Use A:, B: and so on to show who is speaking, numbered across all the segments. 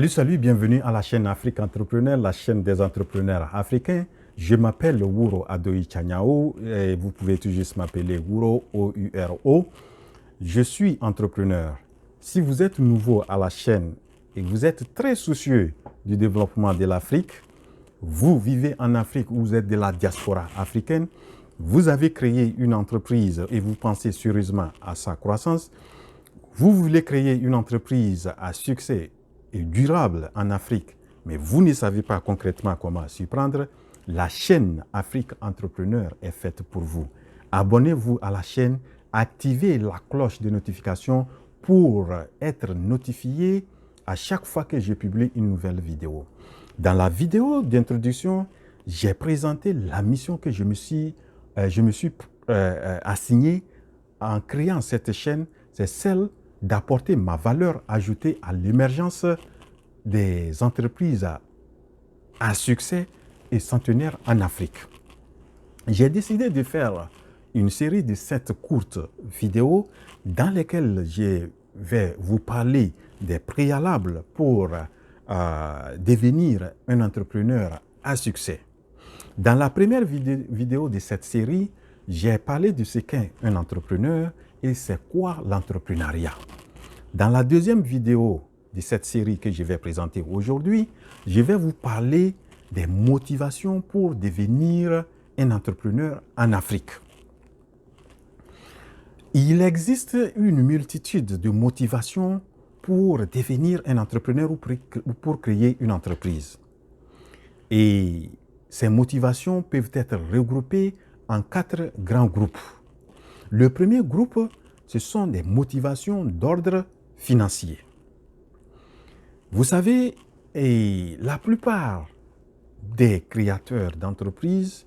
A: Salut, bienvenue à la chaîne Afrique Entrepreneur, la chaîne des entrepreneurs africains. Je m'appelle Wuro Adoyi Chanyao et vous pouvez tout juste m'appeler Wuro, O-U-R-O. Je suis entrepreneur. Si vous êtes nouveau à la chaîne et vous êtes très soucieux du développement de l'Afrique, vous vivez en Afrique ou vous êtes de la diaspora africaine, vous avez créé une entreprise et vous pensez sérieusement à sa croissance, vous voulez créer une entreprise à succès et durable en Afrique, mais vous ne savez pas concrètement comment s'y prendre, la chaîne Afrique Entrepreneur est faite pour vous. Abonnez-vous à la chaîne, activez la cloche de notification pour être notifié à chaque fois que je publie une nouvelle vidéo. Dans la vidéo d'introduction, j'ai présenté la mission que je me suis assignée en créant cette chaîne, c'est celle d'apporter ma valeur ajoutée à l'émergence des entreprises à succès et centenaires en Afrique. J'ai décidé de faire une série de 7 courtes vidéos dans lesquelles je vais vous parler des préalables pour devenir un entrepreneur à succès. Dans la première vidéo de cette série, j'ai parlé de ce qu'est un entrepreneur et c'est quoi l'entrepreneuriat. Dans la deuxième vidéo de cette série que je vais présenter aujourd'hui, je vais vous parler des motivations pour devenir un entrepreneur en Afrique. Il existe une multitude de motivations pour devenir un entrepreneur ou pour créer une entreprise. Et ces motivations peuvent être regroupées en 4 grands groupes. Le premier groupe, ce sont des motivations d'ordre financier. Vous savez, la plupart des créateurs d'entreprises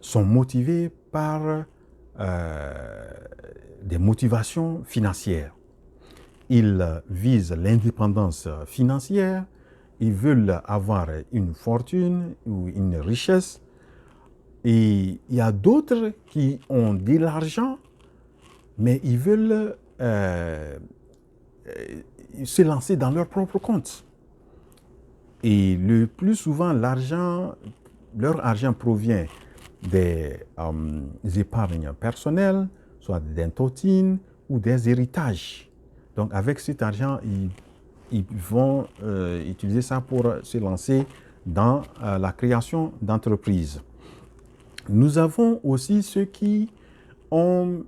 A: sont motivés par des motivations financières. Ils visent l'indépendance financière, ils veulent avoir une fortune ou une richesse. Et il y a d'autres qui ont de l'argent, mais ils veulent se lancer dans leur propre compte. Et le plus souvent, leur argent provient des épargnes personnelles, soit des tontines ou des héritages. Donc avec cet argent, ils vont utiliser ça pour se lancer dans la création d'entreprises. Nous avons aussi ceux qui ont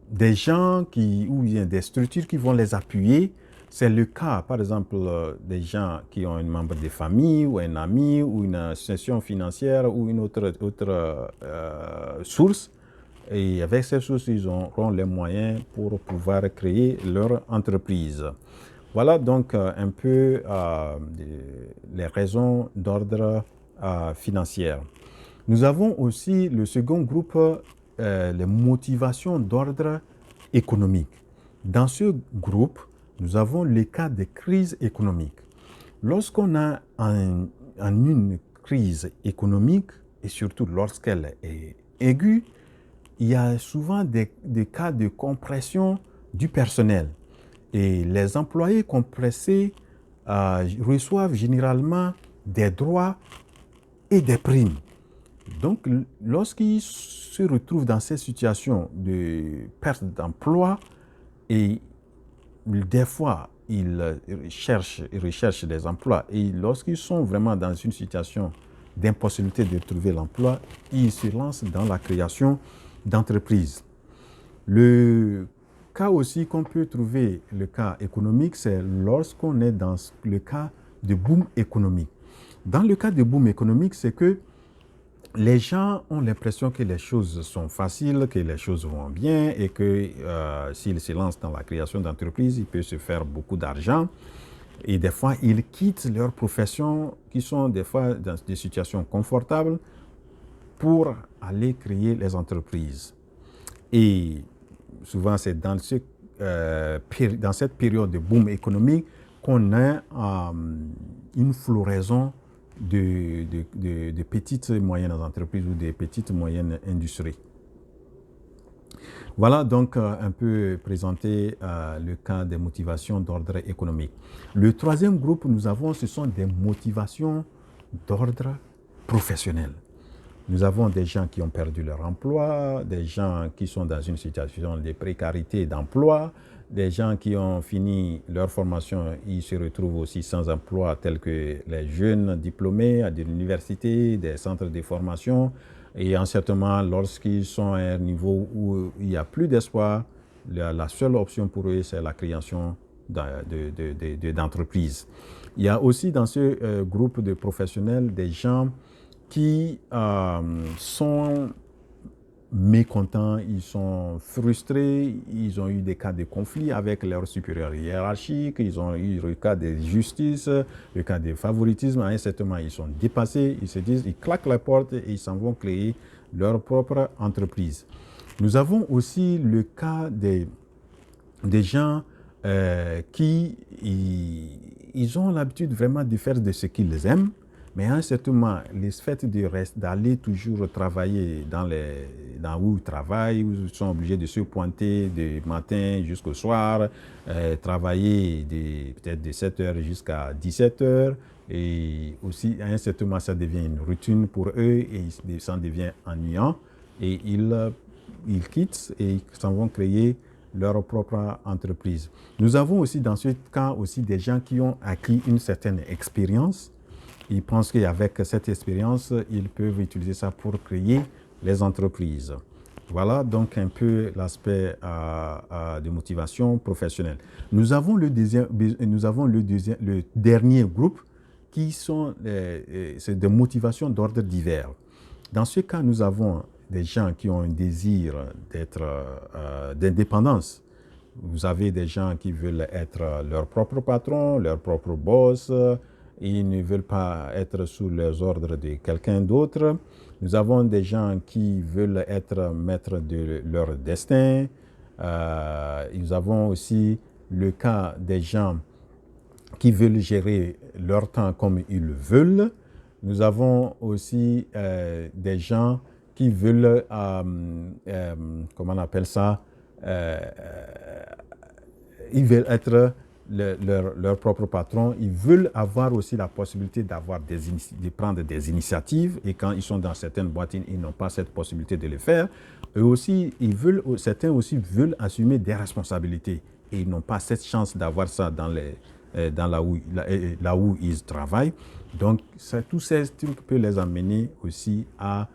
A: des gens ou des structures qui vont les appuyer. C'est le cas, par exemple, des gens qui ont un membre de famille ou un ami ou une association financière ou une autre source. Et avec ces sources, ils auront les moyens pour pouvoir créer leur entreprise. Voilà donc un peu les raisons d'ordre financier. Nous avons aussi le second groupe, les motivations d'ordre économique. Dans ce groupe, nous avons les cas de crise économique. Lorsqu'on a une crise économique, et surtout lorsqu'elle est aiguë, il y a souvent des cas de compression du personnel. Et les employés compressés reçoivent généralement des droits et des primes. Donc, lorsqu'ils se retrouvent dans ces situations de perte d'emploi, et des fois, ils recherchent des emplois, et lorsqu'ils sont vraiment dans une situation d'impossibilité de trouver l'emploi, ils se lancent dans la création d'entreprises. Le cas aussi qu'on peut trouver, le cas économique, c'est lorsqu'on est dans le cas de boom économique. Dans le cas de boom économique, c'est que les gens ont l'impression que les choses sont faciles, que les choses vont bien et que s'ils se lancent dans la création d'entreprises, ils peuvent se faire beaucoup d'argent. Et des fois, ils quittent leur profession qui sont des fois dans des situations confortables pour aller créer les entreprises. Et souvent, c'est dans cette période de boom économique qu'on a une floraison de petites et moyennes entreprises ou des petites et moyennes industries. Voilà donc un peu présenté le cas des motivations d'ordre économique. Le troisième groupe, nous avons, ce sont des motivations d'ordre professionnel. Nous avons des gens qui ont perdu leur emploi, des gens qui sont dans une situation de précarité d'emploi, des gens qui ont fini leur formation, ils se retrouvent aussi sans emploi, tels que les jeunes diplômés de l'université, des centres de formation. Et en certain moment, lorsqu'ils sont à un niveau où il n'y a plus d'espoir, la seule option pour eux, c'est la création d'entreprises. Il y a aussi dans ce groupe de professionnels des gens qui sont mécontents, ils sont frustrés, ils ont eu des cas de conflit avec leurs supérieurs hiérarchiques, ils ont eu le cas de justice, le cas de favoritisme. À un certain moment, ils sont dépassés, ils se disent, ils claquent la porte et ils s'en vont créer leur propre entreprise. Nous avons aussi le cas des gens qui ils ont l'habitude vraiment de faire de ce qu'ils aiment, mais à un certain moment, le fait d'aller toujours travailler dans où ils travaillent, où ils sont obligés de se pointer du matin jusqu'au soir, travailler peut-être de 7h jusqu'à 17h, et aussi à un certain moment, ça devient une routine pour eux et ça devient ennuyant, et ils quittent et ils s'en vont créer leur propre entreprise. Nous avons aussi dans ce cas aussi des gens qui ont acquis une certaine expérience. Ils pensent qu'avec cette expérience, ils peuvent utiliser ça pour créer les entreprises. Voilà donc un peu l'aspect de motivation professionnelle. Nous avons le dernier groupe qui sont c'est des motivations d'ordre divers. Dans ce cas, nous avons des gens qui ont un désir d'indépendance. Vous avez des gens qui veulent être leur propre patron, leur propre boss. Ils ne veulent pas être sous les ordres de quelqu'un d'autre. Nous avons des gens qui veulent être maîtres de leur destin. Nous avons aussi le cas des gens qui veulent gérer leur temps comme ils veulent. Nous avons aussi des gens qui veulent, comment on appelle ça, ils veulent être leur propre patron. Ils veulent avoir aussi la possibilité de prendre des initiatives. Et quand ils sont dans certaines boîtes, ils n'ont pas cette possibilité de le faire. Eux aussi, certains aussi veulent assumer des responsabilités. Et ils n'ont pas cette chance d'avoir ça dans là où ils travaillent. Donc, tous ces trucs peuvent les amener aussi à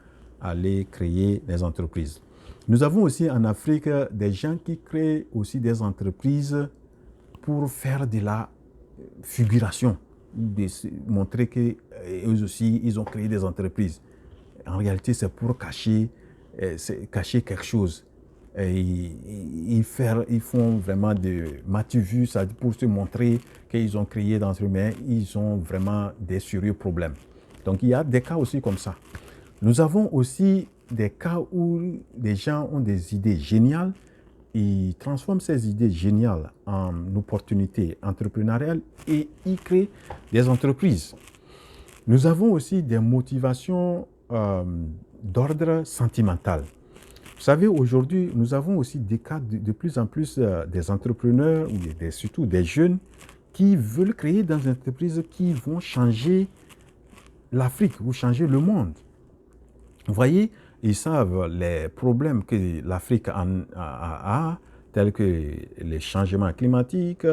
A: aller créer des entreprises. Nous avons aussi en Afrique des gens qui créent aussi des entreprises pour faire de la figuration, de montrer qu'eux aussi, ils ont créé des entreprises. En réalité, c'est pour cacher quelque chose. Ils font vraiment de matu-vu pour se montrer qu'ils ont créé d'entre eux, mais ils ont vraiment des sérieux problèmes. Donc, il y a des cas aussi comme ça. Nous avons aussi des cas où des gens ont des idées géniales. Ils transforment ces idées géniales en opportunités entrepreneuriales et ils créent des entreprises. Nous avons aussi des motivations d'ordre sentimental. Vous savez, aujourd'hui, nous avons aussi des cas de plus en plus des entrepreneurs, ou surtout des jeunes, qui veulent créer des entreprises qui vont changer l'Afrique ou changer le monde. Vous voyez, ils savent les problèmes que l'Afrique a, tels que les changements climatiques,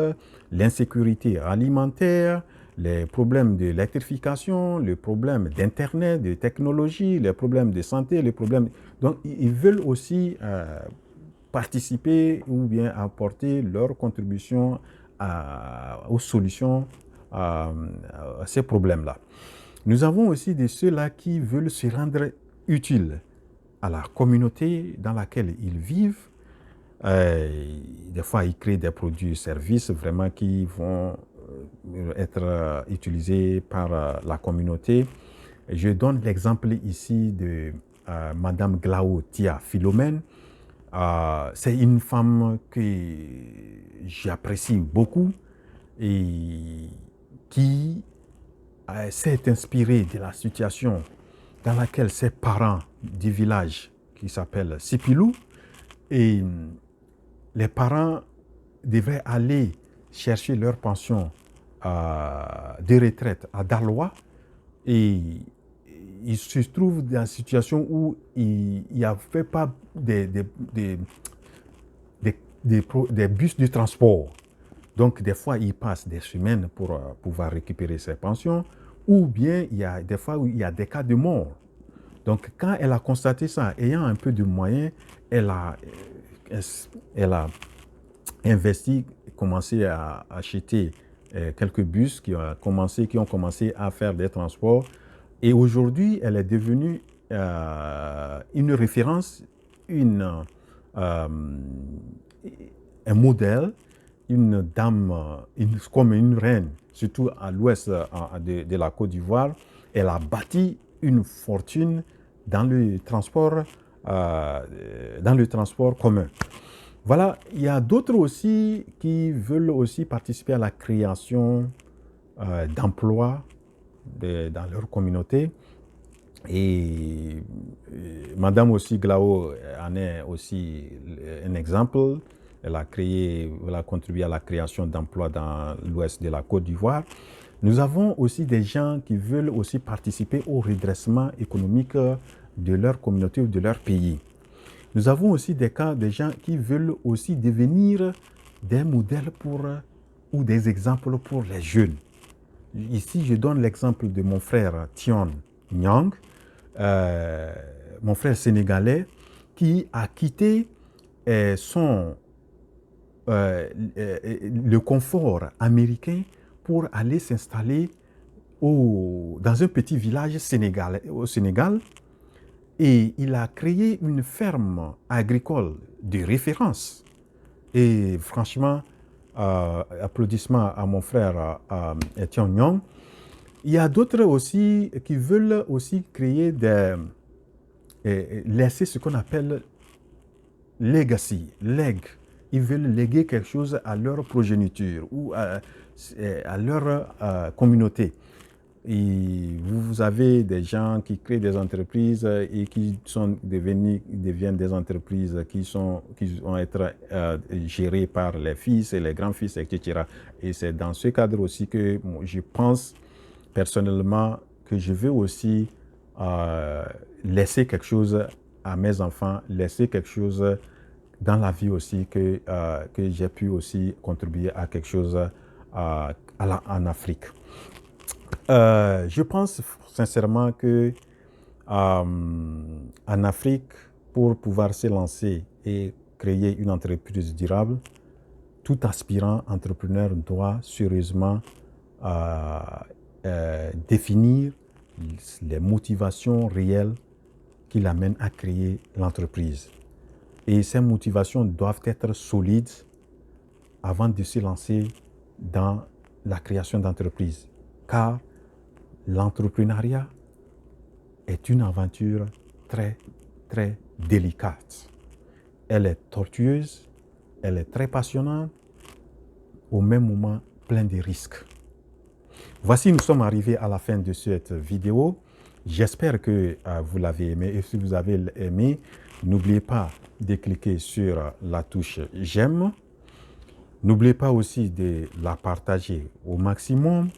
A: l'insécurité alimentaire, les problèmes de l'électrification, les problèmes d'Internet, de technologie, les problèmes de santé, les problèmes... Donc, ils veulent aussi participer ou bien apporter leur contribution aux solutions à ces problèmes-là. Nous avons aussi ceux-là qui veulent se rendre utiles à la communauté dans laquelle ils vivent. Des fois, ils créent des produits et services vraiment qui vont être utilisés par la communauté. Je donne l'exemple ici de Madame Glao Tia Philomène. C'est une femme que j'apprécie beaucoup et qui s'est inspirée de la situation dans laquelle ses parents du village qui s'appelle Sipilou, Et les parents devraient aller chercher leur pension de retraite à Daloa et ils se trouvent dans une situation où il n'y avait pas des bus de transport. Donc, des fois, ils passent des semaines pour pouvoir récupérer ses pensions, ou bien il y a des fois où il y a des cas de mort. Donc, quand elle a constaté ça, ayant un peu de moyens, elle a investi, commencé à acheter quelques bus qui ont commencé à faire des transports. Et aujourd'hui, elle est devenue une référence, un modèle, une dame, comme une reine, surtout à l'ouest de la Côte d'Ivoire. Elle a bâti une fortune dans le transport commun. Voilà, il y a d'autres aussi qui veulent aussi participer à la création d'emplois dans leur communauté. Et Madame aussi Glao en est aussi un exemple. Elle a contribué à la création d'emplois dans l'ouest de la Côte d'Ivoire. Nous avons aussi des gens qui veulent aussi participer au redressement économique de leur communauté ou de leur pays. Nous avons aussi des cas de gens qui veulent aussi devenir des modèles ou des exemples pour les jeunes. Ici, je donne l'exemple de mon frère Tion Nyang, mon frère sénégalais, qui a quitté le confort américain pour aller s'installer dans un petit village au Sénégal. Et il a créé une ferme agricole de référence. Et franchement, applaudissements à mon frère Etienne Nyong. Il y a d'autres aussi qui veulent aussi créer laisser ce qu'on appelle legacy, Ils veulent léguer quelque chose à leur progéniture ou à leur communauté. Et vous avez des gens qui créent des entreprises et qui deviennent des entreprises qui vont être gérées par les fils et les grands-fils, etc. Et c'est dans ce cadre aussi que je pense personnellement que je veux aussi laisser quelque chose à mes enfants, laisser quelque chose dans la vie aussi, que j'ai pu aussi contribuer à quelque chose en Afrique. Je pense sincèrement que en Afrique, pour pouvoir se lancer et créer une entreprise durable, tout aspirant entrepreneur doit sérieusement définir les motivations réelles qui l'amènent à créer l'entreprise. Et ces motivations doivent être solides avant de se lancer dans la création d'entreprise. Car l'entrepreneuriat est une aventure très, très délicate. Elle est tortueuse, elle est très passionnante, au même moment pleine de risques. Voici, nous sommes arrivés à la fin de cette vidéo. J'espère que vous l'avez aimé. Et si vous avez aimé, n'oubliez pas de cliquer sur la touche j'aime. N'oubliez pas aussi de la partager au maximum.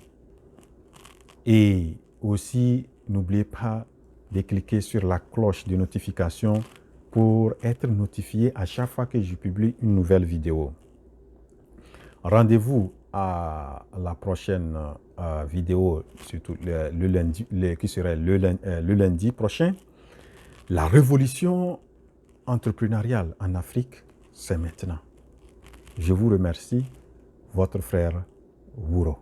A: Et aussi, n'oubliez pas de cliquer sur la cloche de notification pour être notifié à chaque fois que je publie une nouvelle vidéo. Rendez-vous à la prochaine vidéo, surtout le lundi, qui serait le lundi prochain. La révolution entrepreneuriale en Afrique, c'est maintenant. Je vous remercie, votre frère Wuro.